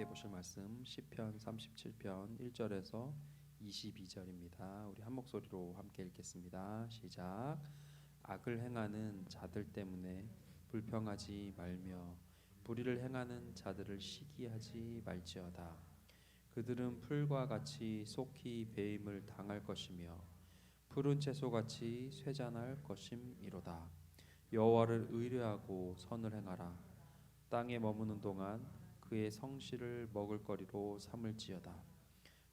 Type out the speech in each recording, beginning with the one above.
함께 보실 말씀 시편 37편 1절에서 22절입니다. 우리 한 목소리로 함께 읽겠습니다. 시작. 악을 행하는 자들 때문에 불평하지 말며 불의를 행하는 자들을 시기하지 말지어다. 그들은 풀과 같이 속히 배임을 당할 것이며 푸른 채소같이 쇠잔할 것임이로다. 여호와를 의뢰하고 선을 행하라. 땅에 머무는 동안 그의 성실을 먹을거리로 삼을지어다.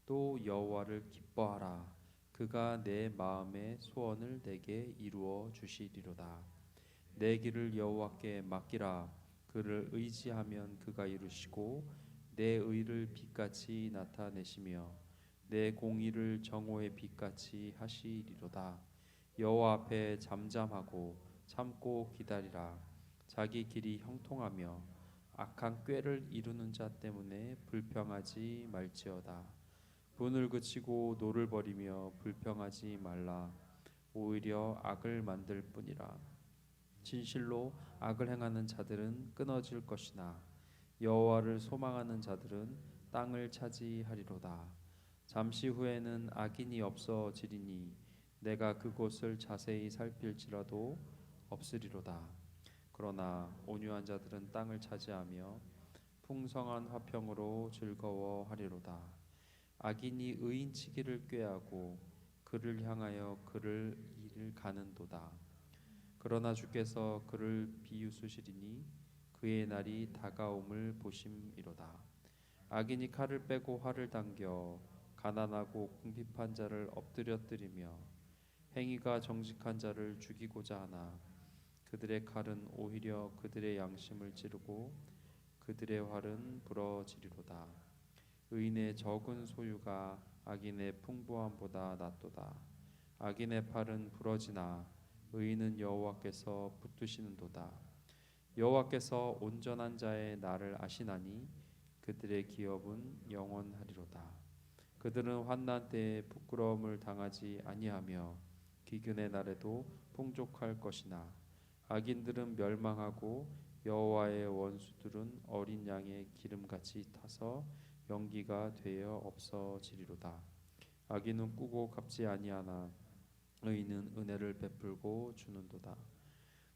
또 여호와를 기뻐하라. 그가 내 마음의 소원을 내게 이루어 주시리로다. 내 길을 여호와께 맡기라. 그를 의지하면 그가 이루시고 내 의를 빛같이 나타내시며 내 공의를 정오의 빛같이 하시리로다. 여호와 앞에 잠잠하고 참고 기다리라. 자기 길이 형통하며 악한 꾀를 이루는 자 때문에 불평하지 말지어다. 분을 그치고 노를 버리며 불평하지 말라. 오히려 악을 만들 뿐이라. 진실로 악을 행하는 자들은 끊어질 것이나 여호와를 소망하는 자들은 땅을 차지하리로다. 잠시 후에는 악인이 없어지리니 내가 그곳을 자세히 살필지라도 없으리로다. 그러나 온유한 자들은 땅을 차지하며 풍성한 화평으로 즐거워하리로다. 악인이 의인치기를 꾀하고 그를 향하여 그를 이를 가는도다. 그러나 주께서 그를 비웃으시리니 그의 날이 다가옴을 보심이로다. 악인이 칼을 빼고 활을 당겨 가난하고 궁핍한 자를 엎드려뜨리며 행위가 정직한 자를 죽이고자 하나 그들의 칼은 오히려 그들의 양심을 찌르고 그들의 활은 부러지리로다. 의인의 적은 소유가 악인의 풍부함보다 낫도다. 악인의 팔은 부러지나 의인은 여호와께서 붙드시는도다. 여호와께서 온전한 자의 날을 아시나니 그들의 기업은 영원하리로다. 그들은 환난 때에 부끄러움을 당하지 아니하며 기근의 날에도 풍족할 것이나 악인들은 멸망하고 여호와의 원수들은 어린 양의 기름같이 타서 연기가 되어 없어지리로다. 악인은 꾸고 갚지 아니하나 의인은 은혜를 베풀고 주는도다.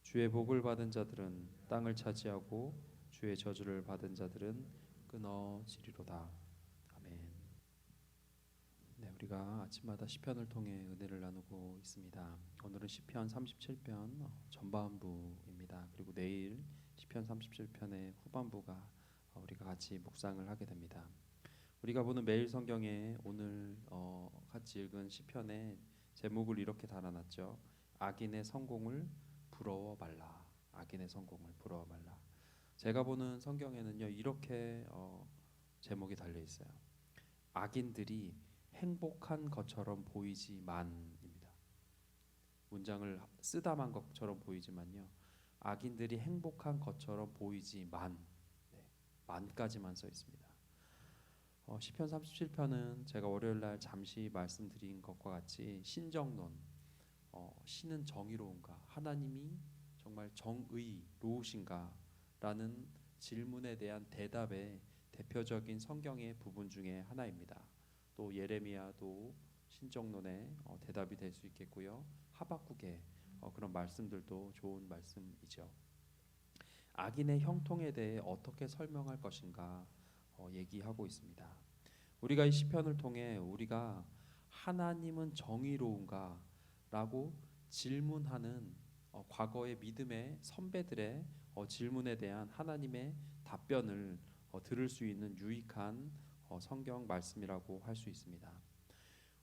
주의 복을 받은 자들은 땅을 차지하고 주의 저주를 받은 자들은 끊어지리로다. 아멘. 네, 우리가 아침마다 시편을 통해 은혜를 나누고 있습니다. 오늘은 시편 37편 전반부입니다. 그리고 내일 시편 37편의 후반부가 우리가 같이 묵상을 하게 됩니다. 우리가 보는 매일 성경에 오늘 같이 읽은 시편의 제목을 이렇게 달아놨죠. 악인의 성공을 부러워 말라. 악인의 성공을 부러워 말라. 제가 보는 성경에는요 이렇게 제목이 달려 있어요. 악인들이 행복한 것처럼 보이지만입니다. 문장을 쓰다만 것처럼 보이지만요. 악인들이 행복한 것처럼 보이지만, 네, 만까지만 써 있습니다. 시편 37편은 제가 월요일날 잠시 말씀드린 것과 같이 신정론, 신은 정의로운가, 하나님이 정말 정의로우신가 라는 질문에 대한 대답의 대표적인 성경의 부분 중에 하나입니다. 또 예레미야도 신정론의 대답이 될 수 있겠고요. 하박국의 그런 말씀들도 좋은 말씀이죠. 악인의 형통에 대해 어떻게 설명할 것인가 얘기하고 있습니다. 우리가 이 시편을 통해 우리가 하나님은 정의로운가 라고 질문하는 과거의 믿음의 선배들의 질문에 대한 하나님의 답변을 들을 수 있는 유익한 성경 말씀이라고 할 수 있습니다.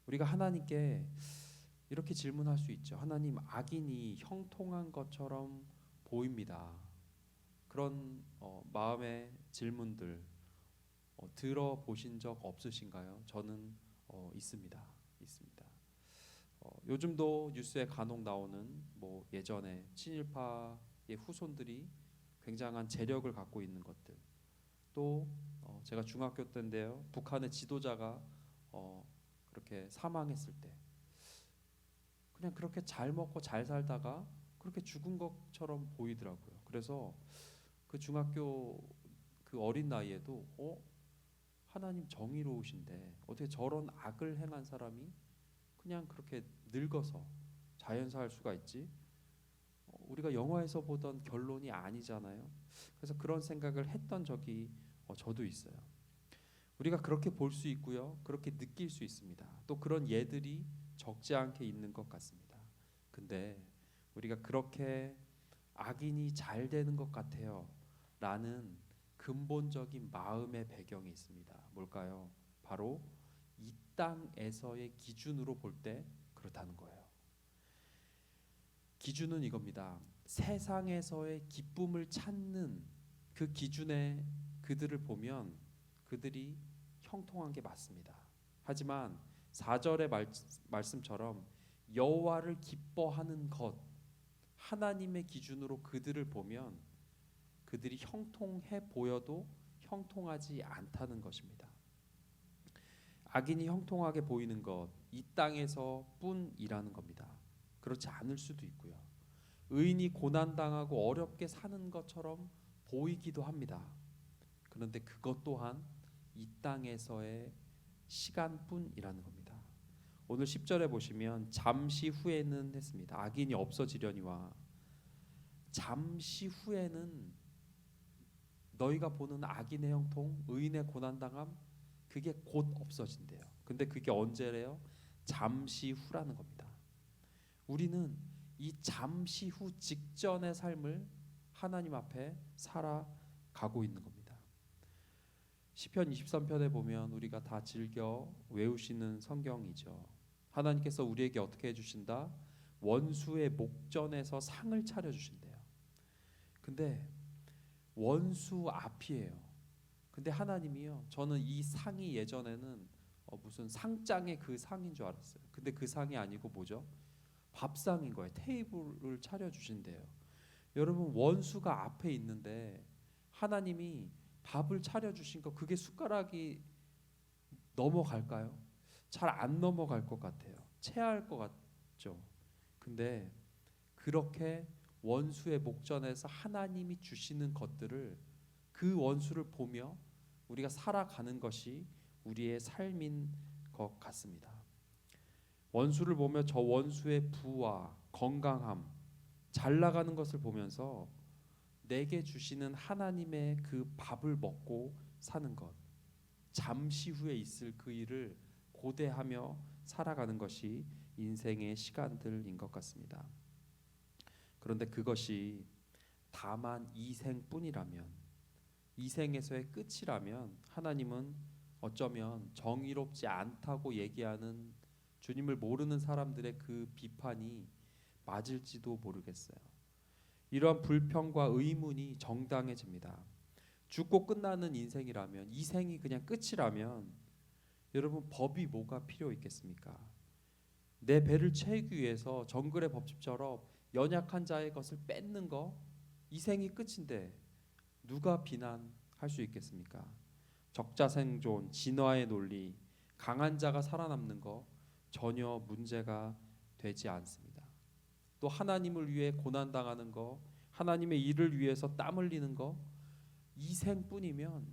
우리가 하나님께 이렇게 질문할 수 있죠. 하나님, 악인이 형통한 것처럼 보입니다. 그런 마음의 질문들 들어보신 적 없으신가요? 저는 있습니다. 요즘도 뉴스에 간혹 나오는 예전에 친일파의 후손들이 굉장한 재력을 갖고 있는 것들, 또 제가 중학교 때인데요, 북한의 지도자가 그렇게 사망했을 때 그냥 그렇게 잘 먹고 잘 살다가 그렇게 죽은 것처럼 보이더라고요. 그래서 그 중학교 그 어린 나이에도 하나님 정의로우신데 어떻게 저런 악을 행한 사람이 그냥 그렇게 늙어서 자연사할 수가 있지? 우리가 영화에서 보던 결론이 아니잖아요. 그래서 그런 생각을 했던 적이 저도 있어요. 우리가 그렇게 볼 수 있고요. 그렇게 느낄 수 있습니다. 또 그런 예들이 적지 않게 있는 것 같습니다. 근데 우리가 그렇게 악인이 잘 되는 것 같아요 라는 근본적인 마음의 배경이 있습니다. 뭘까요? 바로 이 땅에서의 기준으로 볼 때 그렇다는 거예요. 기준은 이겁니다. 세상에서의 기쁨을 찾는 그 기준에 그들을 보면 그들이 형통한 게 맞습니다. 하지만 4절의 말씀처럼 여호와를 기뻐하는 것, 하나님의 기준으로 그들을 보면 그들이 형통해 보여도 형통하지 않다는 것입니다. 악인이 형통하게 보이는 것, 이 땅에서 뿐이라는 겁니다. 그렇지 않을 수도 있고요. 의인이 고난당하고 어렵게 사는 것처럼 보이기도 합니다. 그런데 그것 또한 이 땅에서의 시간뿐이라는 겁니다. 오늘 10절에 보시면 잠시 후에는 했습니다. 악인이 없어지려니와, 잠시 후에는 너희가 보는 악인의 형통, 의인의 고난당함, 그게 곧 없어진대요. 근데 그게 언제래요? 잠시 후라는 겁니다. 우리는 이 잠시 후 직전의 삶을 하나님 앞에 살아가고 있는 겁니다. 시편 23편에 보면 우리가 다 즐겨 외우시는 성경이죠. 하나님께서 우리에게 어떻게 해주신다? 원수의 목전에서 상을 차려주신대요. 근데 원수 앞이에요. 근데 하나님이요, 저는 이 상이 예전에는 무슨 상장의 그 상인 줄 알았어요. 근데 그 상이 아니고 뭐죠? 밥상인 거예요. 테이블을 차려주신대요. 여러분, 원수가 앞에 있는데 하나님이 밥을 차려주신 거, 그게 숟가락이 넘어갈까요? 잘 안 넘어갈 것 같아요. 체할 것 같죠. 근데 그렇게 원수의 목전에서 하나님이 주시는 것들을, 그 원수를 보며 우리가 살아가는 것이 우리의 삶인 것 같습니다. 원수를 보며 저 원수의 부와 건강함, 잘 나가는 것을 보면서 내게 주시는 하나님의 그 밥을 먹고 사는 것, 잠시 후에 있을 그 일을 고대하며 살아가는 것이 인생의 시간들인 것 같습니다. 그런데 그것이 다만 이 생뿐이라면, 이 생에서의 끝이라면 하나님은 어쩌면 정의롭지 않다고 얘기하는 주님을 모르는 사람들의 그 비판이 맞을지도 모르겠어요. 이러한 불평과 의문이 정당해집니다. 죽고 끝나는 인생이라면, 이 생이 그냥 끝이라면 여러분, 법이 뭐가 필요 있겠습니까? 내 배를 채우기 위해서 정글의 법칙처럼 연약한 자의 것을 뺏는 거, 이 생이 끝인데 누가 비난할 수 있겠습니까? 적자생존, 진화의 논리, 강한 자가 살아남는 거 전혀 문제가 되지 않습니다. 또 하나님을 위해 고난당하는 거, 하나님의 일을 위해서 땀 흘리는 거, 이 생뿐이면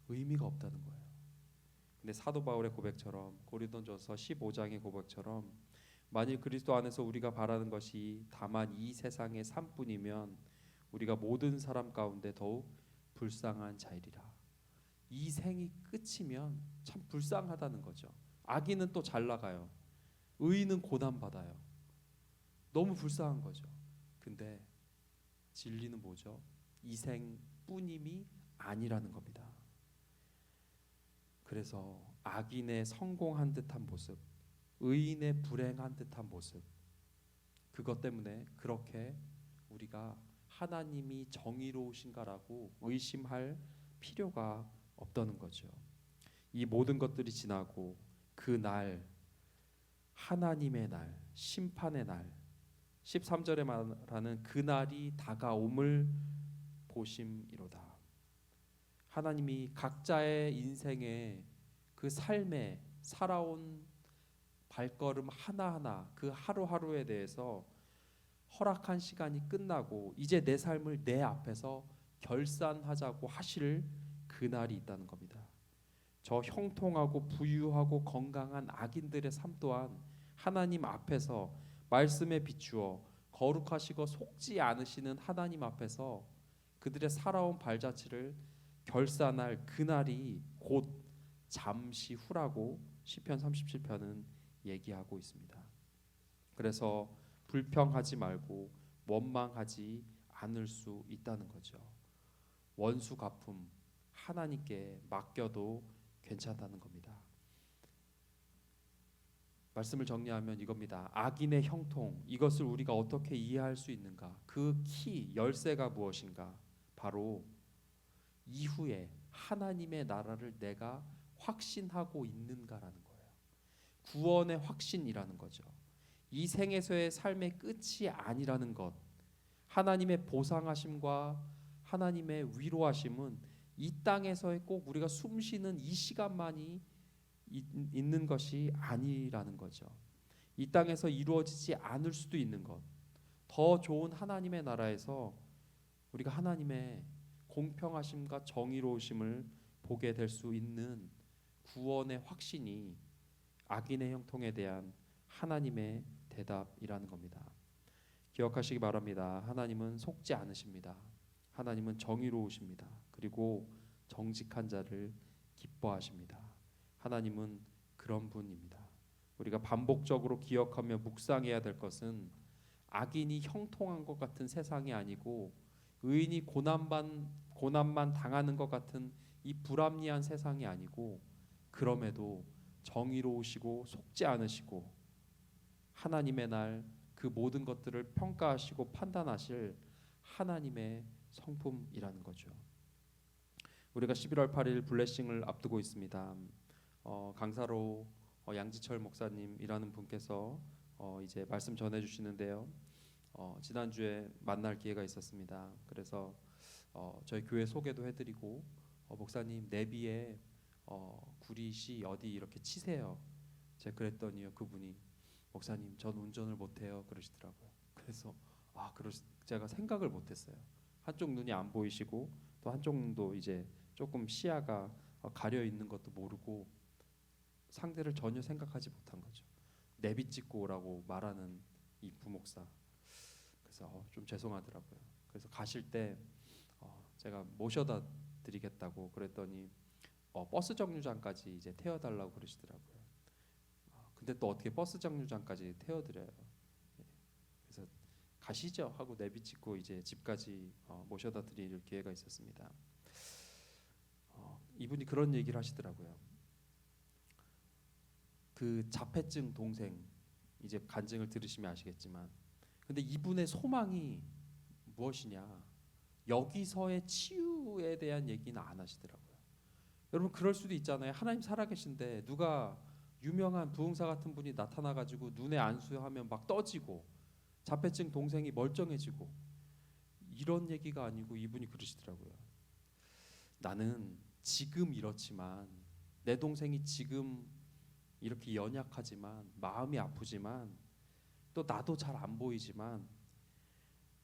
의미가 없다는 거예요. 근데 사도 바울의 고백처럼, 고린도전서 15장의 고백처럼, 만일 그리스도 안에서 우리가 바라는 것이 다만 이 세상의 삶뿐이면 우리가 모든 사람 가운데 더욱 불쌍한 자이리라. 이 생이 끝이면 참 불쌍하다는 거죠. 악인은 또 잘 나가요. 의인은 고난 받아요. 너무 불쌍한 거죠. 근데 진리는 뭐죠? 이 생뿐임이 아니라는 겁니다. 그래서 악인의 성공한 듯한 모습, 의인의 불행한 듯한 모습, 그것 때문에 그렇게 우리가 하나님이 정의로우신가라고 의심할 필요가 없다는 거죠. 이 모든 것들이 지나고 그 날, 하나님의 날, 심판의 날, 13절에 말하는 그 날이 다가옴을 보심이로다. 하나님이 각자의 인생의 그 삶에 살아온 발걸음 하나하나, 그 하루하루에 대해서 허락한 시간이 끝나고 이제 내 삶을 내 앞에서 결산하자고 하실 그날이 있다는 겁니다. 저 형통하고 부유하고 건강한 악인들의 삶 또한 하나님 앞에서 말씀에 비추어 거룩하시고 속지 않으시는 하나님 앞에서 그들의 살아온 발자취를 결산할 그날이 곧 잠시 후라고 시편 37편은 얘기하고 있습니다. 그래서 불평하지 말고 원망하지 않을 수 있다는 거죠. 원수 갚음 하나님께 맡겨도 괜찮다는 겁니다. 말씀을 정리하면 이겁니다. 악인의 형통, 이것을 우리가 어떻게 이해할 수 있는가? 그 키, 열쇠가 무엇인가? 바로 이후에 하나님의 나라를 내가 확신하고 있는가라는 거예요. 구원의 확신이라는 거죠. 이 생에서의 삶의 끝이 아니라는 것. 하나님의 보상하심과 하나님의 위로하심은 이 땅에서의 꼭 우리가 숨쉬는 이 시간만이 있는 것이 아니라는 거죠. 이 땅에서 이루어지지 않을 수도 있는 것. 더 좋은 하나님의 나라에서 우리가 하나님의 공평하심과 정의로우심을 보게 될 수 있는 구원의 확신이 악인의 형통에 대한 하나님의 대답이라는 겁니다. 기억하시기 바랍니다. 하나님은 속지 않으십니다. 하나님은 정의로우십니다. 그리고 정직한 자를 기뻐하십니다. 하나님은 그런 분입니다. 우리가 반복적으로 기억하며 묵상해야 될 것은 악인이 형통한 것 같은 세상이 아니고 의인이 고난만 당하는 것 같은 이 불합리한 세상이 아니고 그럼에도 정의로우시고 속지 않으시고 하나님의 날 그 모든 것들을 평가하시고 판단하실 하나님의 성품이라는 거죠. 우리가 11월 8일 블레싱을 앞두고 있습니다. 강사로 양지철 목사님이라는 분께서 이제 말씀 전해주시는데요. 지난주에 만날 기회가 있었습니다. 그래서 저희 교회 소개도 해드리고 목사님 내비에 구리시 어디 이렇게 치세요. 제가 그랬더니요 그분이 목사님 전 운전을 못해요 그러시더라고요. 그래서 제가 생각을 못했어요. 한쪽 눈이 안 보이시고 또 한쪽 눈도 이제 조금 시야가 가려 있는 것도 모르고 상대를 전혀 생각하지 못한 거죠. 내비 찍고 오라고 말하는 이 부목사. 그래서 좀 죄송하더라고요. 그래서 가실 때 제가 모셔다 드리겠다고 그랬더니 버스 정류장까지 이제 태워달라고 그러시더라고요. 근데 또 어떻게 버스 정류장까지 태워드려요? 그래서 가시죠 하고 내비 찍고 이제 집까지 모셔다 드릴 기회가 있었습니다. 이분이 그런 얘기를 하시더라고요. 그 자폐증 동생 이제 간증을 들으시면 아시겠지만 근데 이분의 소망이 무엇이냐? 여기서의 치유에 대한 얘기는 안 하시더라고요. 여러분 그럴 수도 있잖아요. 하나님 살아계신데 누가 유명한 부흥사 같은 분이 나타나가지고 눈에 안수하면 막 떠지고 자폐증 동생이 멀쩡해지고 이런 얘기가 아니고 이분이 그러시더라고요. 나는 지금 이렇지만 내 동생이 지금 이렇게 연약하지만 마음이 아프지만 또 나도 잘 안 보이지만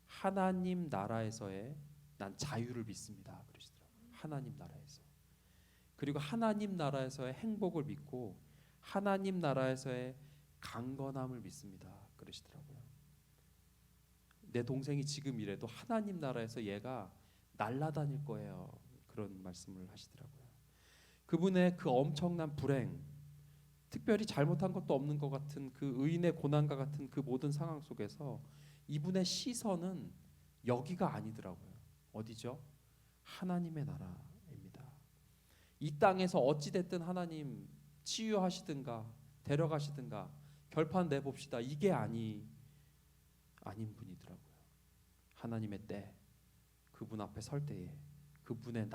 하나님 나라에서의 난 자유를 믿습니다. 그러시더라고요. 하나님 나라에서. 그리고 하나님 나라에서의 행복을 믿고 하나님 나라에서의 강건함을 믿습니다. 그러시더라고요. 내 동생이 지금 이래도 하나님 나라에서 얘가 날아다닐 거예요. 그런 말씀을 하시더라고요. 그분의 그 엄청난 불행, 특별히 잘못한 것도 없는 것 같은 그 의인의 고난과 같은 그 모든 상황 속에서 이분의 시선은 여기가 아니더라고요. 어디죠? 하나님의 나라입니다. 이 땅에서 어찌 됐든 하나님 치유하시든가 데려가시든가 결판 내봅시다. 이게 아닌 분이더라고요. 하나님의 때 그분 앞에 설 때에 그분의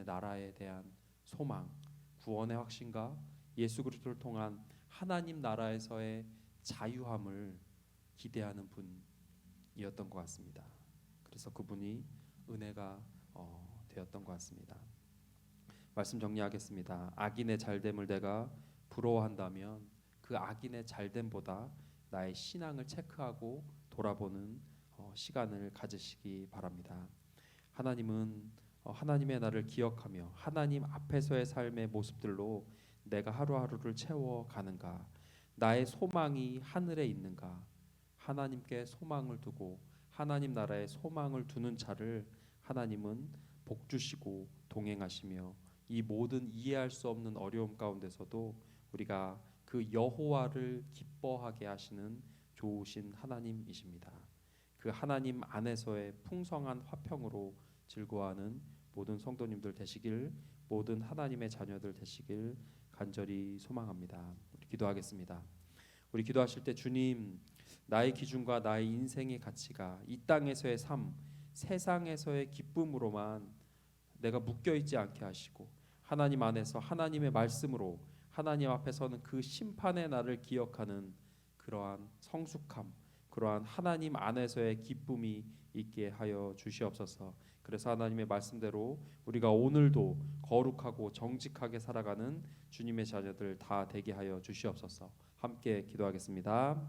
나라에 대한 소망, 구원의 확신과 예수 그리스도를 통한 하나님 나라에서의 자유함을 기대하는 분이었던 것 같습니다. 그래서 그분이 은혜가 되었던 것 같습니다. 말씀 정리하겠습니다. 악인의 잘됨을 내가 부러워한다면 그 악인의 잘됨보다 나의 신앙을 체크하고 돌아보는 시간을 가지시기 바랍니다. 하나님은 하나님의 나를 기억하며 하나님 앞에서의 삶의 모습들로 내가 하루하루를 채워가는가? 나의 소망이 하늘에 있는가? 하나님께 소망을 두고 하나님 나라에 소망을 두는 자를 하나님은 복 주시고 동행하시며 이 모든 이해할 수 없는 어려움 가운데서도 우리가 그 여호와를 기뻐하게 하시는 좋으신 하나님이십니다. 그 하나님 안에서의 풍성한 화평으로 즐거워하는 모든 성도님들 되시길, 모든 하나님의 자녀들 되시길 간절히 소망합니다. 우리 기도하겠습니다. 우리 기도하실 때 주님, 나의 기준과 나의 인생의 가치가 이 땅에서의 삶, 세상에서의 기쁨으로만 내가 묶여 있지 않게 하시고 하나님 안에서 하나님의 말씀으로 하나님 앞에서는 그 심판의 날을 기억하는 그러한 성숙함, 그러한 하나님 안에서의 기쁨이 있게 하여 주시옵소서. 그래서 하나님의 말씀대로 우리가 오늘도 거룩하고 정직하게 살아가는 주님의 자녀들 다 되게 하여 주시옵소서. 함께 기도하겠습니다.